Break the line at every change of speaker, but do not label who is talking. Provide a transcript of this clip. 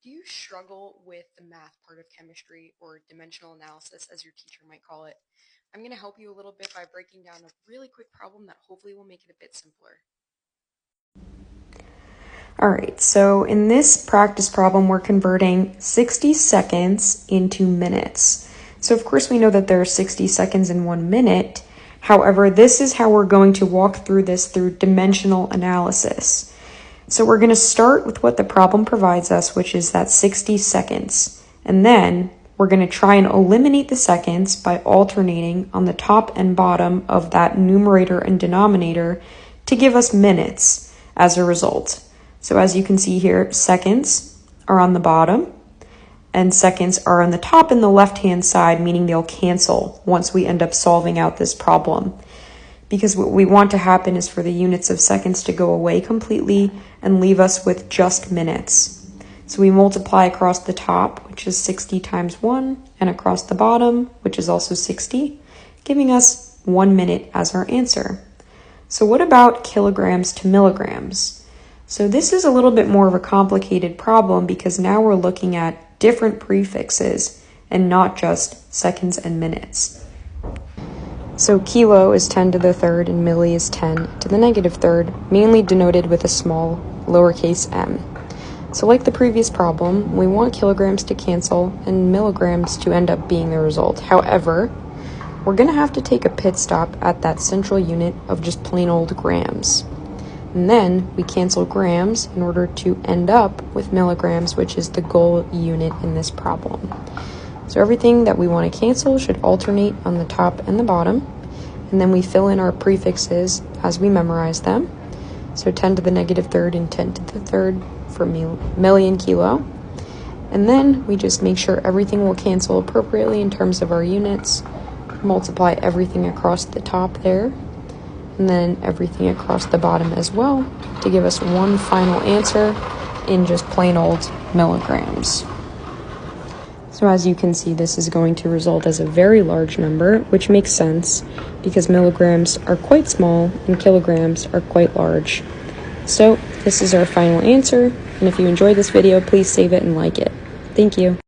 Do you struggle with the math part of chemistry, or dimensional analysis as your teacher might call it? I'm going to help you a little bit by breaking down a really quick problem that hopefully will make it a bit simpler.
All right, so in this practice problem, we're converting 60 seconds into minutes. So of course we know that there are 60 seconds in 1 minute. However, this is how we're going to walk through this through dimensional analysis. So we're going to start with what the problem provides us, which is that 60 seconds. And then we're going to try and eliminate the seconds by alternating on the top and bottom of that numerator and denominator to give us minutes as a result. So as you can see here, seconds are on the bottom and seconds are on the top in the left-hand side, meaning they'll cancel once we end up solving out this problem. Because what we want to happen is for the units of seconds to go away completely and leave us with just minutes. So we multiply across the top, which is 60 times 1, and across the bottom, which is also 60, giving us 1 minute as our answer. So what about kilograms to milligrams? So this is a little bit more of a complicated problem because now we're looking at different prefixes and not just seconds and minutes. So kilo is 10 to the third and milli is 10 to the negative third, mainly denoted with a small lowercase m. So like the previous problem, we want kilograms to cancel and milligrams to end up being the result. However, we're going to have to take a pit stop at that central unit of just plain old grams. And then we cancel grams in order to end up with milligrams, which is the goal unit in this problem. So everything that we want to cancel should alternate on the top and the bottom, and then we fill in our prefixes as we memorize them. So 10 to the negative third and 10 to the third for million kilo. And then we just make sure everything will cancel appropriately in terms of our units, multiply everything across the top there, and then everything across the bottom as well to give us one final answer in just plain old milligrams. So as you can see, this is going to result as a very large number, which makes sense because milligrams are quite small and kilograms are quite large. So this is our final answer, and if you enjoyed this video, please save it and like it. Thank you.